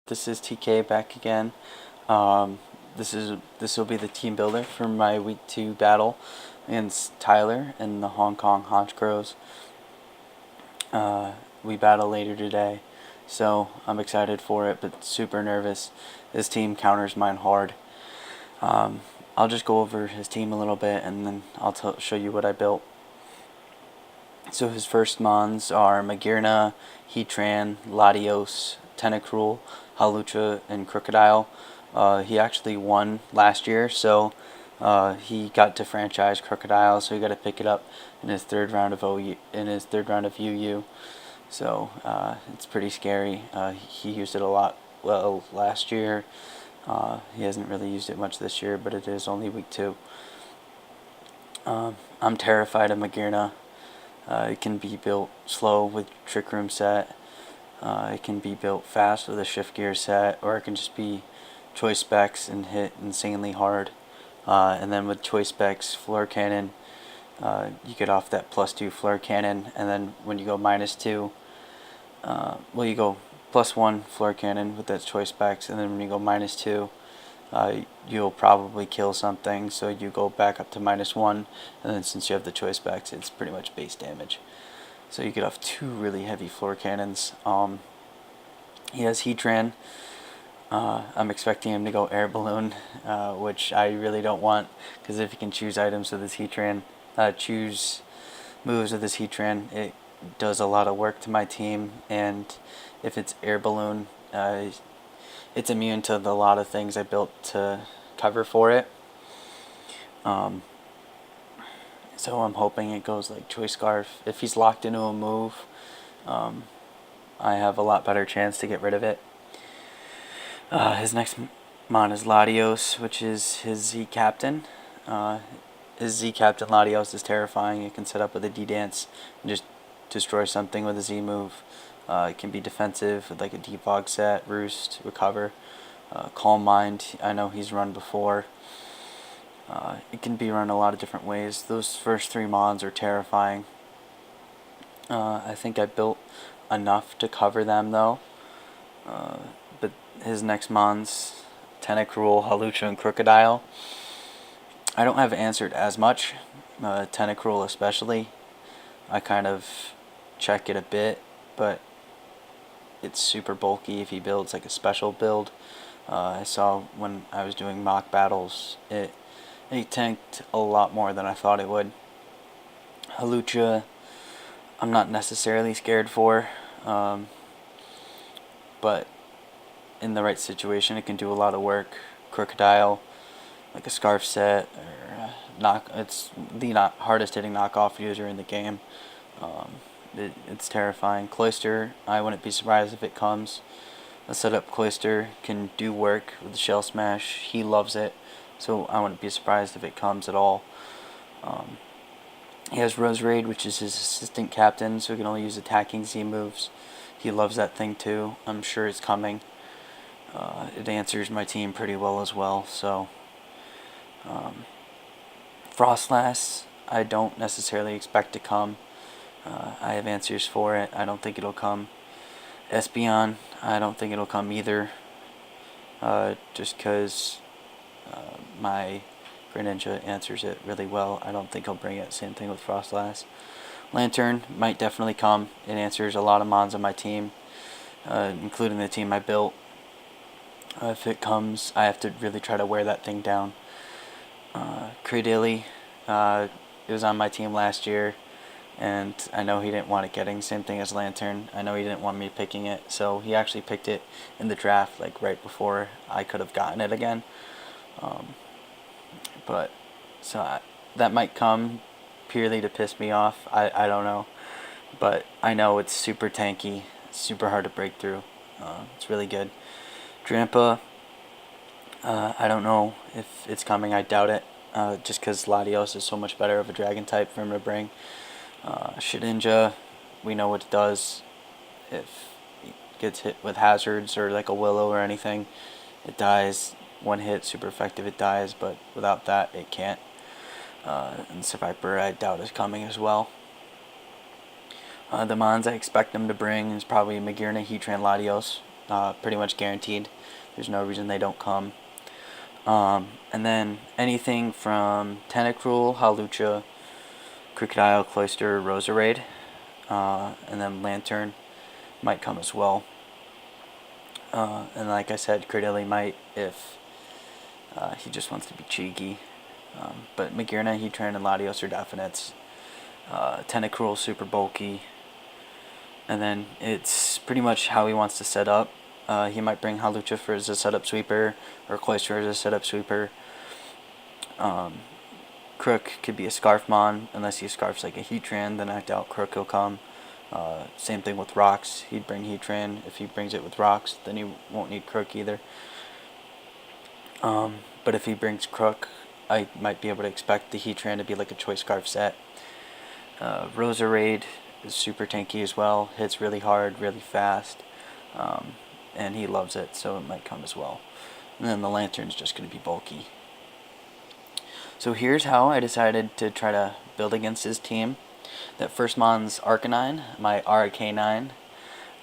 This is TK back again. This will be the team builder for my week 2 battle against Tyler and the Hong Kong Honchcrows. We battle later today, so I'm excited for it, but super nervous. His team counters mine hard. I'll just go over his team a little bit, and then I'll show you what I built. So his first mons are Magirna, Heatran, Latios, Tentacruel, Halucha, and Crocodile. He actually won last year, so he got to franchise Crocodile, so he got to pick it up in his third round of UU. So it's pretty scary. He used it a lot last year. He hasn't really used it much this year, but it is only week 2. I'm terrified of Magirna. It can be built slow with Trick Room set. It can be built fast with a Shift Gear set, or it can just be choice specs and hit insanely hard. And then with choice specs, Floor Cannon, you get off that +2 Floor Cannon, and then when you go -2, you go +1 Floor Cannon with that choice specs, and then when you go -2, you'll probably kill something, so you go back up to -1, and then since you have the choice specs, it's pretty much base damage. So you get off 2 really heavy floor cannons. He has Heatran. I'm expecting him to go Air Balloon, which I really don't want, because if he can choose items with his Heatran, choose moves with his Heatran, it does a lot of work to my team, and if it's Air Balloon, it's immune to a lot of things I built to cover for it. So I'm hoping it goes like Choice Scarf. If he's locked into a move, I have a lot better chance to get rid of it. His next mon is Latios, which is his Z Captain. His Z Captain Latios is terrifying. It can set up with a D-Dance and just destroy something with a Z move. It can be defensive with like a Defog set, Roost, Recover, Calm Mind. I know he's run before. It can be run a lot of different ways. Those first 3 mons are terrifying. I think I built enough to cover them though. But his next mons, Tentacruel, Halucha, and Crocodile, I don't have answered as much. Tentacruel especially. I kind of check it a bit, but it's super bulky if he builds like a special build. I saw when I was doing mock battles, it tanked a lot more than I thought it would. Halucha, I'm not necessarily scared for, but in the right situation, it can do a lot of work. Crocodile, like a Scarf set, or it's the hardest hitting knockoff user in the game. It's terrifying. Cloister, I wouldn't be surprised if it comes. A setup Cloister can do work with the Shell Smash. He loves it, so I wouldn't be surprised if it comes at all. He has Roserade, which is his assistant captain, so he can only use attacking Z moves. He loves that thing too. I'm sure it's coming. It answers my team pretty well as well. So Frostlass, I don't necessarily expect to come. I have answers for it. I don't think it'll come. Espeon, I don't think it'll come either. Just because my Greninja answers it really well. I don't think he'll bring it. Same thing with Frostlass. Lantern might definitely come. It answers a lot of mons on my team, including the team I built. If it comes, I have to really try to wear that thing down. Cradily, it was on my team last year, and I know he didn't want it getting. Same thing as Lantern. I know he didn't want me picking it, so he actually picked it in the draft, like right before I could have gotten it again. That might come purely to piss me off. I don't know, but I know it's super tanky, super hard to break through. It's really good. Drampa, I don't know if it's coming. I doubt it, just because Latios is so much better of a dragon type for him to bring. Shedinja, we know what it does. If it gets hit with hazards or like a Willow or anything, it dies. One hit, super effective, it dies, but without that, it can't. And Survivor, I doubt is coming as well. The mons I expect them to bring is probably Magirna, Heatran, Latios. pretty much guaranteed. There's no reason they don't come. And then anything from Tentacruel, Halucha, Crocodile, Cloyster, Roserade, and then Lantern might come as well. And like I said, Cradilli might if he just wants to be cheeky. But Magearna, Heatran, and Latios are definites. Tentacruel, super bulky. And then it's pretty much how he wants to set up. He might bring Halucha for as a setup sweeper, or Cloyster as a setup sweeper. Crook could be a Scarfmon, unless he scarfs like a Heatran, then I doubt Crook will come. Same thing with Rocks, he'd bring Heatran. If he brings it with Rocks, then he won't need Crook either. But if he brings Crook, I might be able to expect the Heatran to be like a Choice Scarf set. Roserade is super tanky as well, hits really hard, really fast, and he loves it, so it might come as well. And then the Lantern's just going to be bulky. So here's how I decided to try to build against his team. That first mon's Arcanine, my RK9.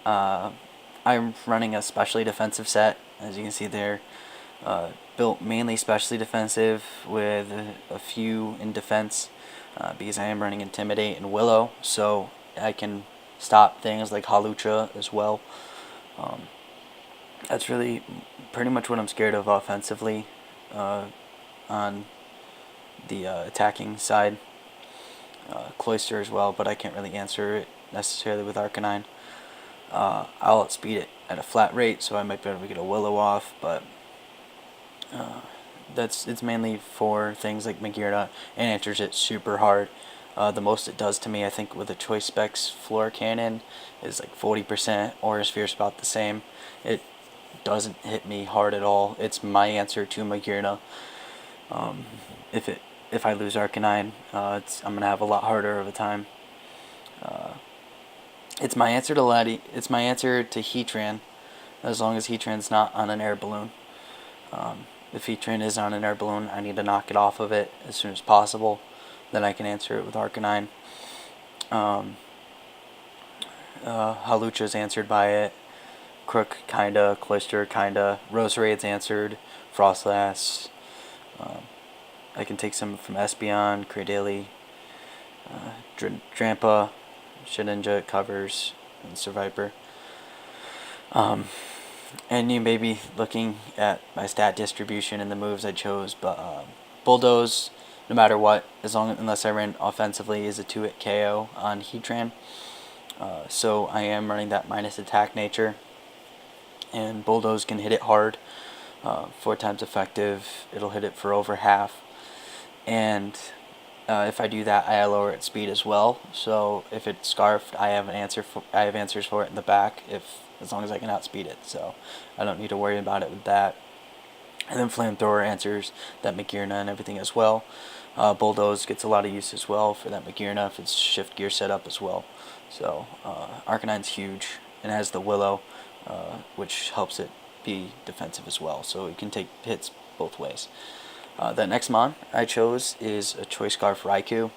I'm running a specially defensive set, as you can see there. Built mainly specially defensive with a few in defense, because I am running Intimidate and Willow, so I can stop things like Halucha as well. That's really pretty much what I'm scared of offensively on the attacking side. Cloyster as well, but I can't really answer it necessarily with Arcanine. I'll outspeed it at a flat rate, so I might be able to get a Willow off, but it's mainly for things like Magearna, and answers it super hard. The most it does to me, I think, with a Choice Specs Floor Cannon is like 40%. Aura Sphere's about the same. It doesn't hit me hard at all. It's my answer to Magearna. If I lose Arcanine, I'm gonna have a lot harder of a time. It's my answer to It's my answer to Heatran, as long as Heatran's not on an air balloon. If Heatran is on an air balloon, I need to knock it off of it as soon as possible. Then I can answer it with Arcanine. Halucha's answered by it. Crook kinda, Cloyster kinda, Roserade's answered, Frostlass. I can take some from Espeon, Cradilli, Drampa, Shedinja, covers, and Survivor. And you may be looking at my stat distribution and the moves I chose, but Bulldoze, no matter what, unless I ran offensively, is a 2-hit KO on Heatran. So I am running that minus attack nature, and Bulldoze can hit it hard, 4 times effective. It'll hit it for over half, and if I do that, I lower its speed as well. So if it's scarfed, I have answers for it in the back, as long as I can outspeed it. So I don't need to worry about it with that. And then Flamethrower answers that Magearna and everything as well. Bulldoze gets a lot of use as well for that Magearna if it's shift gear set up as well. So Arcanine's huge and has the Willow, which helps it be defensive as well. So it can take hits both ways. The next mon I chose is a Choice Scarf Raikou.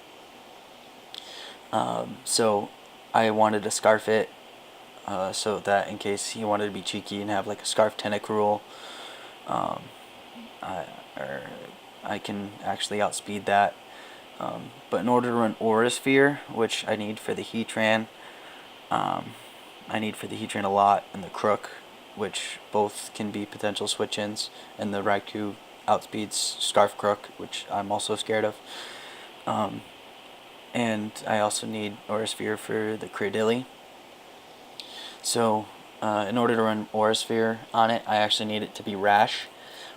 So I wanted to scarf it so that in case he wanted to be cheeky and have like a Scarf Tentacruel, I can actually outspeed that. But in order to run Aura Sphere, which I need for the Heatran, a lot, and the Crook, which both can be potential switch-ins, and the Raikou outspeeds Scarf Crook, which I'm also scared of. And I also need Aura Sphere for the Cradilli. So in order to run Aura Sphere on it, I actually need it to be Rash,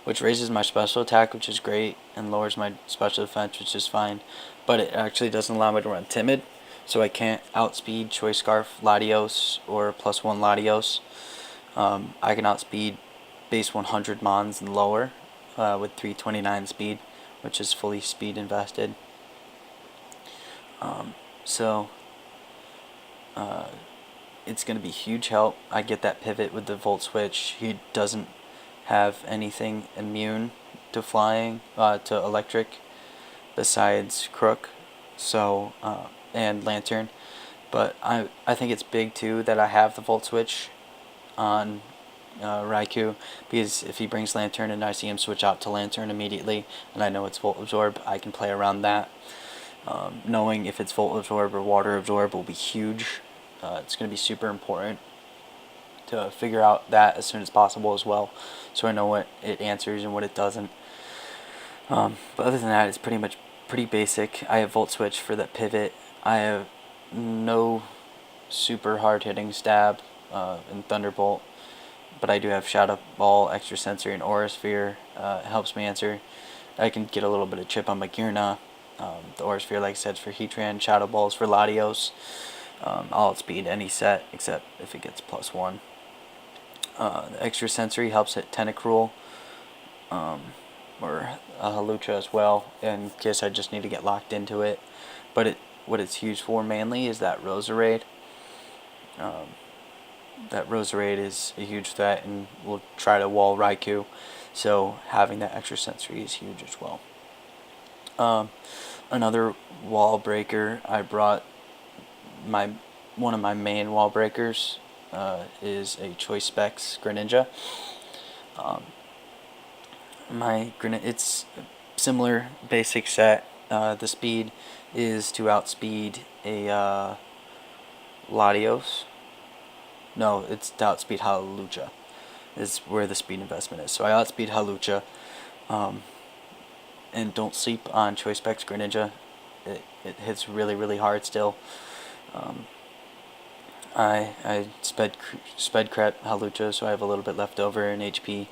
which raises my special attack, which is great, and lowers my special defense, which is fine. But it actually doesn't allow me to run Timid, so I can't outspeed Choice Scarf Latios or +1 Latios. I can outspeed base 100 Mons and lower with 329 speed, which is fully speed invested. It's going to be huge help. I get that pivot with the Volt Switch. He doesn't have anything immune to flying, to electric, besides Crook, and Lantern. But I think it's big too that I have the Volt Switch on Raikou, because if he brings Lantern and I see him switch out to Lantern immediately, and I know it's Volt Absorb, I can play around that. Knowing if it's Volt Absorb or Water Absorb will be huge. It's going to be super important to figure out that as soon as possible as well, so I know what it answers and what it doesn't. But other than that, it's pretty basic. I have Volt Switch for that pivot. I have no super hard hitting stab in Thunderbolt, but I do have Shadow Ball, Extra Sensory, and Aura Sphere. It helps me answer. I can get a little bit of chip on my Gearna. The Aura Sphere, like I said, is for Heatran. Shadow Ball is for Latios. I'll outspeed any set except if it gets +1. The Extra Sensory helps hit Tentacruel, or a Halucha as well, in case I just need to get locked into it. But what it's used for mainly is that Roserade. That Roserade is a huge threat and will try to wall Raikou, so having that Extra Sensory is huge as well. Another wall breaker I brought, one of my main wall breakers is a Choice Specs Greninja. It's a similar basic set. The speed is to outspeed a Latios. No, it's to outspeed Hawlucha. Is where the speed investment is. So I outspeed Hawlucha. And don't sleep on Choice Specs Greninja. It hits really, really hard still. I sped crap Hawlucha, so I have a little bit left over in HP.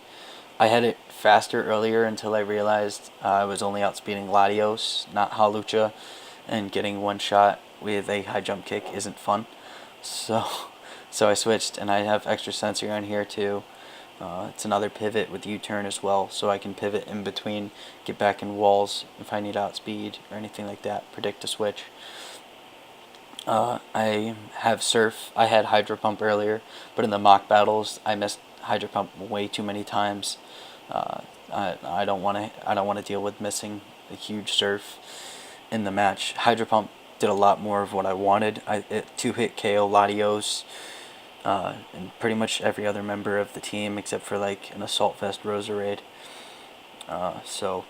I had it faster earlier until I realized I was only outspeeding Latios, not Hawlucha, and getting one shot with a high jump kick isn't fun. So I switched, and I have Extra Sensory on here too. It's another pivot with U-turn as well, so I can pivot in between, get back in walls if I need outspeed or anything like that, predict a switch. I have Surf. I had Hydro Pump earlier, but in the mock battles, I missed Hydro Pump way too many times. I don't want to deal with missing a huge Surf in the match. Hydro Pump did a lot more of what I wanted. It 2-hit KO Latios, and pretty much every other member of the team except for like an Assault Vest Roserade. So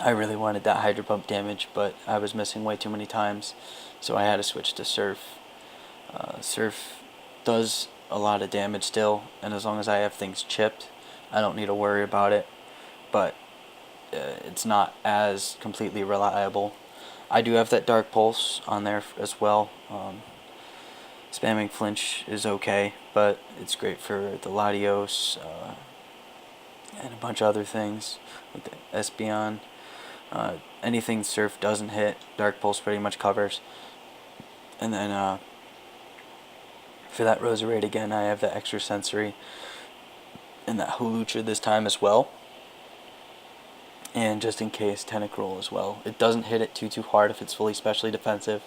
I really wanted that Hydro Pump damage, but I was missing way too many times, so I had to switch to Surf. Surf does a lot of damage still, and as long as I have things chipped, I don't need to worry about it, but it's not as completely reliable. I do have that Dark Pulse on there as well. Spamming Flinch is okay, but it's great for the Latios and a bunch of other things with the Espeon. Anything Surf doesn't hit, Dark Pulse pretty much covers. And then for that Roserade again, I have the Extra Sensory and that Hawlucha this time as well. And just in case, Tentacruel as well. It doesn't hit it too hard if it's fully specially defensive.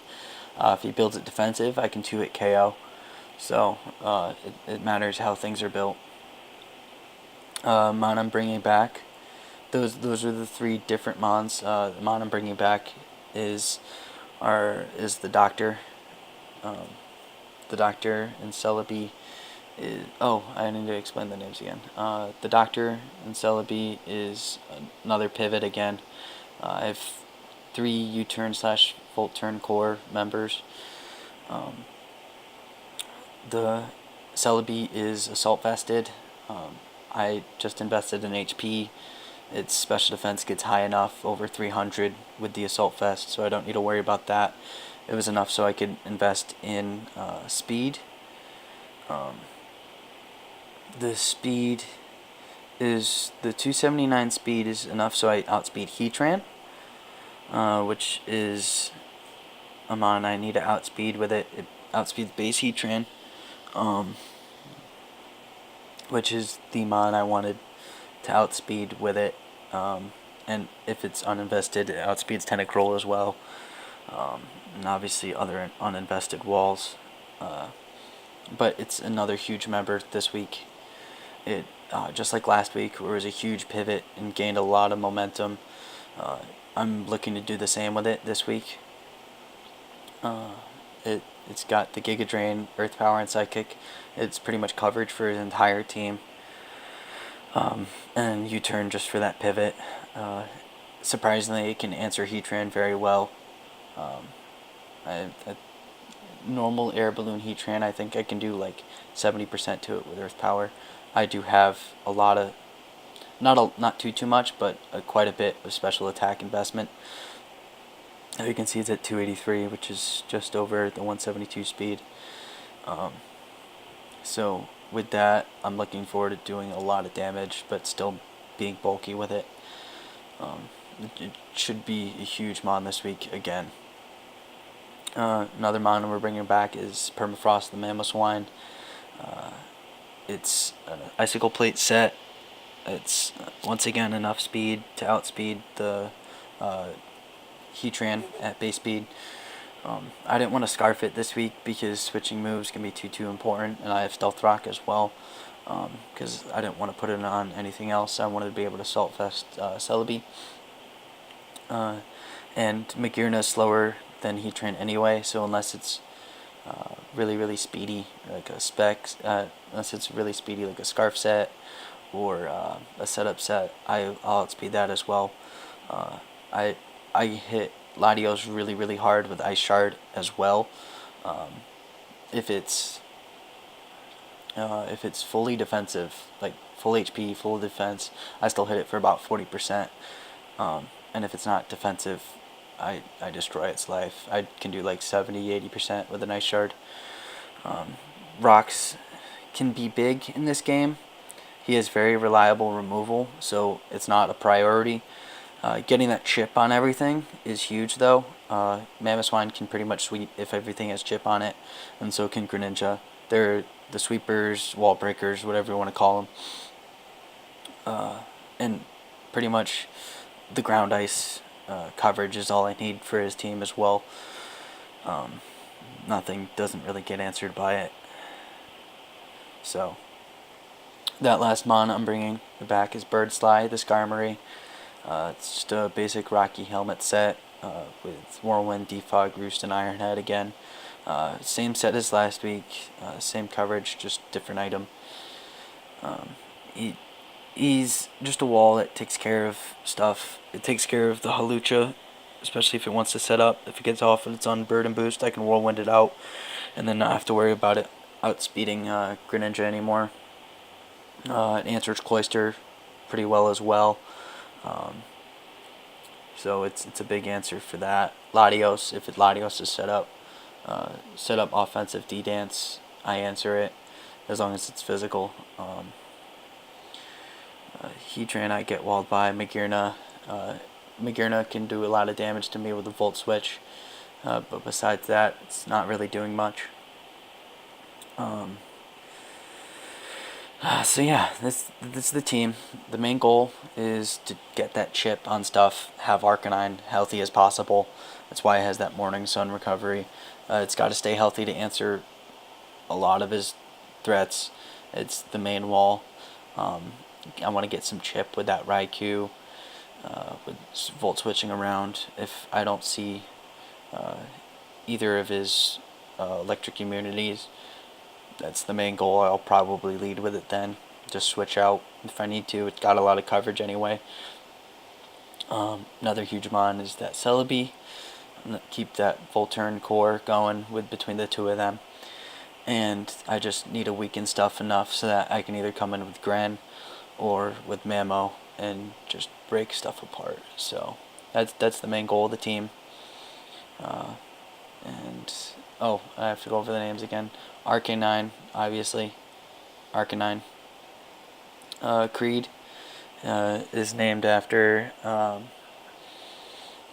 If he builds it defensive, I can 2-hit KO. So it matters how things are built. Mon I'm bringing back. Those are the 3 different Mons. The Mon I'm bringing back is the Doctor. The Doctor and Celebi. I need to explain the names again. The Doctor and Celebi is another pivot again. I have 3 U-turn / Volt Turn core members. The Celebi is Assault Vested. I just invested in HP. Its special defense gets high enough, over 300 with the Assault Vest, so I don't need to worry about that. It was enough so I could invest in speed. The speed is the 279 speed is enough so I outspeed Heatran, which is a mon I need to outspeed with it. It outspeeds base Heatran, which is the mon I wanted to outspeed with it. And if it's uninvested, it outspeeds Tentacruel as well, and obviously other uninvested walls. But it's another huge member this week. It just like last week, where it was a huge pivot and gained a lot of momentum. I'm looking to do the same with it this week. It's got the Giga Drain, Earth Power, and Psychic. It's pretty much coverage for his entire team. And U-turn just for that pivot. Surprisingly, it can answer Heatran very well. A normal air balloon Heatran, I think I can do like 70% to it with Earth Power. I do have a lot of, not too much, but quite a bit of special attack investment. As you can see, it's at 283, which is just over the 172 speed. So with that, I'm looking forward to doing a lot of damage, but still being bulky with it. It should be a huge mon this week again. Another mon we're bringing back is Permafrost the Mamoswine. It's an Icicle Plate set. It's once again enough speed to outspeed the Heatran at base speed. I didn't want to Scarf it this week because switching moves can be too important, and I have Stealth Rock as well, because I didn't want to put it on anything else. I wanted to be able to Salt Fest Celebi. And Magearna is slower than Heatran anyway, so unless it's really speedy, like a unless it's really speedy like a Scarf set or a setup set, I'll outspeed that as well. I hit Latios really hard with Ice Shard as well. If it's fully defensive, like full HP, full defense, I still hit it for about 40%. And if it's not defensive, I destroy its life. I can do like 70-80% with an Ice Shard. Rocks can be big in this game. He has very reliable removal, so it's not a priority. Getting that chip on everything is huge, though. Mamoswine can pretty much sweep if everything has chip on it, and so can Greninja. They're the sweepers, wall breakers, whatever you want to call them. And pretty much the ground ice coverage is all I need for his team as well. Nothing doesn't really get answered by it. So that last mon I'm bringing back is Bird Sly, the Skarmory. It's just a basic Rocky Helmet set with Whirlwind, Defog, Roost, and Ironhead again. Same set as last week, same coverage, just different item. He's just a wall that takes care of stuff. It takes care of the Halucha, especially if it wants to set up. If it gets off and it's on Burden Boost, I can Whirlwind it out and then not have to worry about it outspeeding Greninja anymore. It answers Cloyster pretty well as well. So it's a big answer for that. Latios, if Latios is set up offensive D-Dance, I answer it as long as it's physical. Heatran I get walled by. Magearna can do a lot of damage to me with a Volt Switch, but besides that, it's not really doing much. So yeah, this is the team. The main goal is to get that chip on stuff, have Arcanine healthy as possible. That's why it has that Morning Sun recovery. It's got to stay healthy to answer a lot of his threats. It's the main wall. I want to get some chip with that Raikou, with Volt switching around. If I don't see either of his electric immunities, that's the main goal. I'll probably lead with it then. Just switch out if I need to. It's got a lot of coverage anyway. Another huge mon is that Celebi. I'm going to keep that Volturn core going with between the two of them. And I just need to weaken stuff enough so that I can either come in with Gren or with Mamo and just break stuff apart. So that's the main goal of the team. I have to go over the names again. Arcanine, obviously. Arcanine. Creed is named after,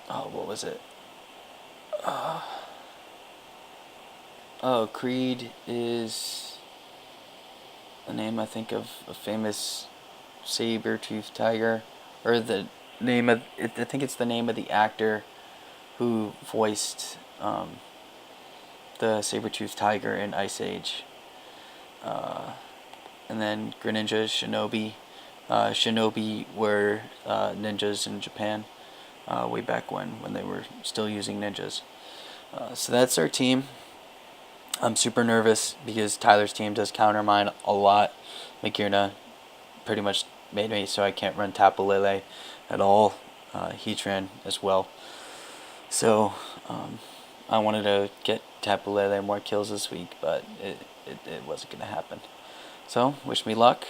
what was it? Creed is the name, I think, of a famous saber-toothed tiger, or the name of, I think it's the name of the actor who voiced the saber-toothed tiger in Ice Age. And then Greninja, Shinobi. Shinobi were ninjas in Japan way back when they were still using ninjas. So that's our team. I'm super nervous because Tyler's team does counter mine a lot. Magirna pretty much made me so I can't run Tapu Lele at all. Heatran as well. So I wanted to get Tapu Lele more kills this week, but it wasn't going to happen. So wish me luck.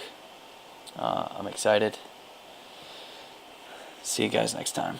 I'm excited. See you guys next time.